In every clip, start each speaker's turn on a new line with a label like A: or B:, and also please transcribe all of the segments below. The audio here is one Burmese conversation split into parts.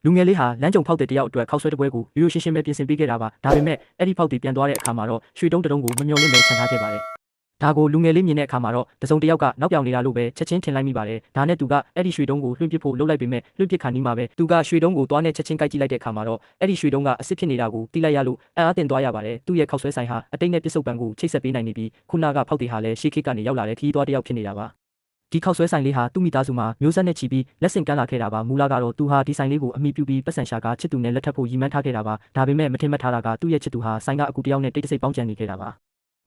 A: လူငယ်လေးဟာလမ်းကြုံဖောက်တဲ့တယောက်အတွက်ခောက်ဆွဲတပွဲကိုရိုးရိုးရှင်းရှင်းပဲပြင်ဆင်ပေးခဲ့တာပါဒါပေမဲ့အဲ့ဒီဖောက်တီပြန်သွားတဲ့အခါမှာတော့ရွှေတုံးတုံးကိုမမျော်လင့်ပဲခြံထားခဲ့ပါတယ်ဒါကိုလူငယ်လေးမြင်တဲ့အခါမှာတော့တစုံတစ်ယောက်ကနောက်ပြောင်နေတာလို့ပဲချက်ချင်းထင်လိုက်မိပါတယ်ဒါနဲ့သူကအဲ့ဒီရွှေတုံးကိုလွှင့်ပစ်ဖို့လှုပ်လိုက်ပေမဲ့လွှင့်ပစ်ခါနီးမှာပဲသူကရွှေတုံးကိုသွားနဲ့ချက်ချင်းကိုက်ကြည့်လိုက်တဲ့အခါမှာတော့အဲ့ဒီရွှေတုံးကအစ်စ်ဖြစ်နေတာကိုတိလိုက်ရလို့အံ့အားသင့်သွားရပါတယ်သူ့ရဲ့ခောက်ဆွဲဆိုင်ဟာအတိတ်နဲ့ပြစ္ဆုတ်ပံကိုချိတ်ဆက်ပေးနိုင်နေပြီးခုနကဖောက်တီဟာလည်းရှေးခေတ်ကနေရောက်လာတဲ့ခီးသွားတစ်ယောက်ဖြစ်နေတာပါဒီခောက်ဆွဲဆိုင်လေးဟာသူ့မိသားစုမှာမျိုးဆက်နဲ့ချီပြီးလက်ဆင့်ကမ်းလာခဲ့တာပါမူလကတော့သူဟာဒီဆိုင်လေးကိုအမိပြုပြီးပတ်စံရှာကချစ်သူနဲ့လက်ထပ်ဖို့ရည်မှန်းထားခဲ့တာပါဒါပေမဲ့မထင်မှတ်ထားတာကသူ့ရဲ့ချစ်သူဟာဆိုင်ကအကူတယောက်နဲ့တိတ်တဆိတ်ပေါင်းကြံနေခဲ့တာပါ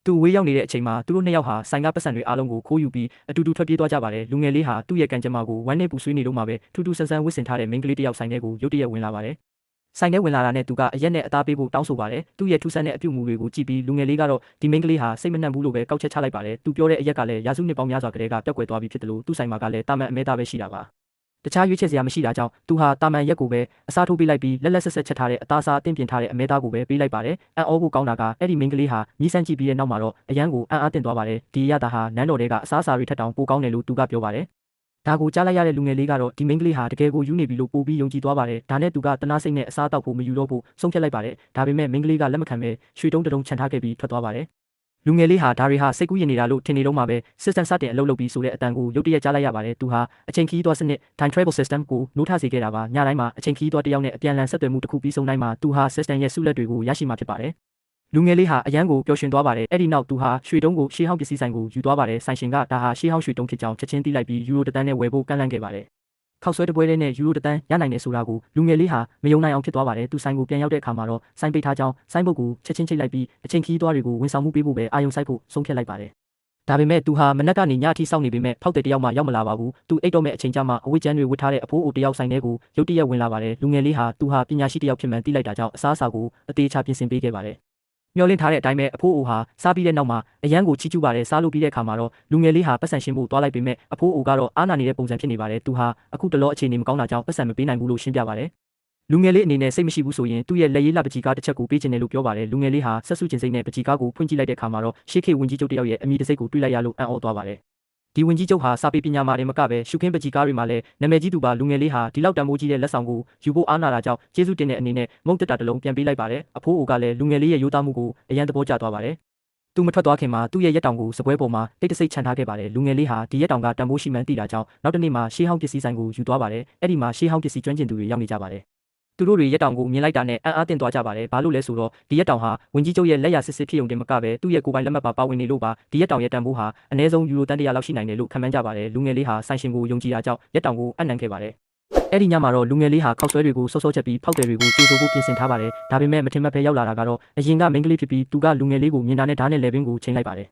A: သူဝေးရောက်နေတဲ့အချိန်မှာသူတို့နှစ်ယောက်ဟာဆိုင်ကပတ်စံတွေအားလုံးကိုခိုးယူပြီးအတူတူထွက်ပြေးသွားကြပါတယ်လူငယ်လေးဟာသူ့ရဲ့ကံကြမ္မာကိုဝမ်းနဲ့ပူဆွေးနေလို့မှပဲထူးထူးဆန်းဆန်းဝစ်ဆင်ထားတဲ့မိန်းကလေးတစ်ယောက်ဆိုင်ထဲကိုရုတ်တရက်ဝင်လာပါတယ်ဆိုင်ထဲဝင်လာတာနဲ့သူကအရက်နဲ့အသားပေးဖို့တောင်းဆိုပါတယ်သူ့ရဲ့ထူးဆန်းတဲ့အပြုအမူတွေကိုကြည့်ပြီးလူငယ်လေးကတော့ဒီမိန်းကလေးဟာစိတ်မနှံ့ဘူးလို့ပဲကောက်ချက်ချလိုက်ပါတယ်သူပြောတဲ့အရက်ကလည်းရာစုနှစ်ပေါင်းများစွာကတည်းကပျောက်ကွယ်သွားပြီဖြစ်တယ်လို့သူ့ဆိုင်မှာကလည်းတာမန်အမဲသားပဲရှိတာပါတခြားရွေးချယ်စရာမရှိတာကြောင့်သူဟာတာမန်ရက်ကိုပဲအစားထိုးပေးလိုက်ပြီးလက်လက်ဆက်ဆက်ချက်ထားတဲ့အသားစားအသင့်ပြင်ထားတဲ့အမဲသားကိုပဲပေးလိုက်ပါတယ်အံ့ဩဖို့ကောင်းတာကအဲ့ဒီမိန်းကလေးဟာမြည်ဆန်းကြည့်ပြီးတဲ့နောက်မှာတော့အရန်ကိုအံ့အားသင့်သွားပါတယ်ဒီရတာဟာနန်းတော်တွေကအစားအစာတွေထက်တောင်ပိုကောင်းတယ်လို့သူကပြောပါတယ်ဒါကိုကြားလိုက်ရတဲ့လူငယ်လေးကတော့ဒီမိန်းကလေးဟာတကယ်ကိုယူနေပြီလို့ပို့ပြီးယုံကြည်သွားပါတယ်ဒါနဲ့သူကတနာစိတ်နဲ့အစားအသောက်ကိုမယူတော့ဘူးဆုံးဖြတ်လိုက်ပါတယ်ဒါပေမဲ့မိန်းကလေးကလက်မခံပဲရွှေတုံးတုံးခြံထားခဲ့ပြီးထွက်သွားပါတယ်လူငယ်လေးဟာဒါတွေဟာစိတ်ကူးရင်နေတာလို့ထင်နေတော့မှပဲ system စတင်အလုပ်လုပ်ပြီးဆိုတဲ့အတန်ကိုရုတ်တရက်ကြားလိုက်ရပါတယ်သူဟာအချိန်ခီးသွားစနစ် time travel system ကိုနှိုးထစေခဲ့တာပါညတိုင်းမှာအချိန်ခီးသွားတစ်ယောက်နဲ့အပြန်အလှန်ဆက်သွယ်မှုတစ်ခုပြီးဆုံးတိုင်းမှာသူဟာ system ရဲ့စုလက်တွေကိုရရှိမှာဖြစ်ပါတယ်လူငယ်လေးဟာအရန်ကိုပျော်ရွှင်သွားပါတယ်အဲ့ဒီနောက်သူဟာရွှေတုံးကိုရှေးဟောင်းပစ္စည်းဆိုင်ကိုယူသွားပါတယ်ဆိုင်ရှင်ကဒါဟာရှေးဟောင်းရွှေတုံးဖြစ်ကြောင်းချက်ချင်းသိလိုက်ပြီးယူရိုတစ်တန်းနဲ့ဝယ်ဖို့ကန့်လန့်ခဲ့ပါတယ်ခောက်ဆွဲတပွဲလေးနဲ့ယူရိုတစ်တန်းရနိုင်တယ်ဆိုတာကိုလူငယ်လေးဟာမယုံနိုင်အောင်ဖြစ်သွားပါတယ်သူဆိုင်ကိုပြန်ရောက်တဲ့အခါမှာတော့ဆိုင်ပိတ်ထားကြောင်းဆိုင်ဘုတ်ကိုချက်ချင်းချိတ်လိုက်ပြီးအချိန်ခီးသွားတွေကိုဝန်ဆောင်မှုပေးဖို့ပဲအာရုံစိုက်ဖို့ဆုံးဖြတ်လိုက်ပါတယ်ဒါပေမဲ့သူဟာမနက်ကနေညအထိစောင့်နေပေမဲ့ဖောက်တဲ့တယောက်မှရောက်မလာပါဘူးသူအိတ်တော့မဲ့အချိန်ကြာမှအဝတ်ကျန်းတွေဝတ်ထားတဲ့အဖိုးအိုတယောက်ဆိုင်ထဲကိုရုတ်တရက်ဝင်လာပါတယ်လူငယ်လေးဟာသူဟာပညာရှိတယောက်ဖြစ်မှန်းသိလိုက်တာကြောင့်အစားအစာကိုအသေးချပြင်ဆင်ပေးခဲ့ပါတယ်မျောလင့်ထားတဲ့အတိုင်းပဲအဖိုးအိုဟာစားပြီးတဲ့နောက်မှာအရန်ကိုချီးကျူးပါတယ်စားလို့ပြီးတဲ့အခါမှာတော့လူငယ်လေးဟာပတ်စံရှင်းဖို့သွားလိုက်ပေမဲ့အဖိုးအိုကတော့အားနာနေတဲ့ပုံစံဖြစ်နေပါတယ်သူဟာအခုတလောအခြေအနေမကောင်းတာကြောင့်ပတ်စံမပေးနိုင်ဘူးလို့ရှင်းပြပါတယ်လူငယ်လေးအနေနဲ့စိတ်မရှိဘူးဆိုရင်သူ့ရဲ့လက်ရည်လှပကြီးကားတစ်ချက်ကိုပေးချင်တယ်လို့ပြောပါတယ်လူငယ်လေးဟာဆက်စုကျင်စိတ်နဲ့ပကြီးကားကိုဖွင့်ကြည့်လိုက်တဲ့အခါမှာတော့ရှေးခေတ်ဝင်ကြီးချုပ်တယောက်ရဲ့အမိတစိတ်ကိုတွေ့လိုက်ရလို့အံ့ဩသွားပါတယ်ဒီဝင်ကြီးချုပ်ဟာစာပေပညာမှာတင်မကပဲရှုခင်းပကြီးကားတွေမှာလည်းနာမည်ကြီးသူပါလူငယ်လေးဟာဒီလောက်တန်ဖိုးကြီးတဲ့လက်ဆောင်ကိုယူဖို့အားနာတာကြောင့်ကျေးဇူးတင်တဲ့အနေနဲ့မုတ်တက်တာတစ်လုံးပြန်ပေးလိုက်ပါတယ်အဖိုးအိုကလည်းလူငယ်လေးရဲ့ရိုးသားမှုကိုအရန်သဘောကျသွားပါတယ်သူမထွက်သွားခင်မှာသူ့ရဲ့ရက်တောင်ကိုစပွဲပေါ်မှာတိတ်တဆိတ်ခြံထားခဲ့ပါတယ်လူငယ်လေးဟာဒီရက်တောင်ကတန်ဖိုးရှိမှန်းသိတာကြောင့်နောက်တစ်နေ့မှာရှေးဟောင်းပစ္စည်းဆိုင်ကိုယူသွားပါတယ်အဲ့ဒီမှာရှေးဟောင်းပစ္စည်းကျွမ်းကျင်သူတွေရောက်နေကြပါတယ်သူတို့တွေရက်တောင်ကိုမြင်လိုက်တာနဲ့အံ့အားသင့်သွားကြပါတယ်ဘာလို့လဲဆိုတော့ဒီရက်တောင်ဟာဝင်ကြီးချုပ်ရဲ့လက်ရစစ်စစ်ဖြစ်ုံတင်မကပဲသူ့ရဲ့ကိုယ်ပိုင်လက်မှတ်ပါဝင်နေလို့ပါဒီရက်တောင်ရဲ့တန်ဖိုးဟာအနည်းဆုံးယူရိုတန်100လောက်ရှိနိုင်တယ်လို့ခန့်မှန်းကြပါတယ်လူငယ်လေးဟာဆိုင်ရှင်ကိုယုံကြည်တာကြောင့်ရက်တောင်ကိုအံ့နံခဲ့ပါတယ်အဲ့ဒီညမှာတော့လူငယ်လေးဟာခောက်ဆွဲတွေကိုစောစောချက်ပြီးဖောက်တယ်တွေကိုကြိုးဆိုဖို့ပြင်ဆင်ထားပါတယ်ဒါပေမဲ့မထင်မှတ်ပဲရောက်လာတာကတော့အရင်ကမိန်းကလေးဖြစ်ပြီးသူကလူငယ်လေးကိုမြင်တာနဲ့ဓာတ်နဲ့လဲပင်ကိုချိန်လိုက်ပါတယ်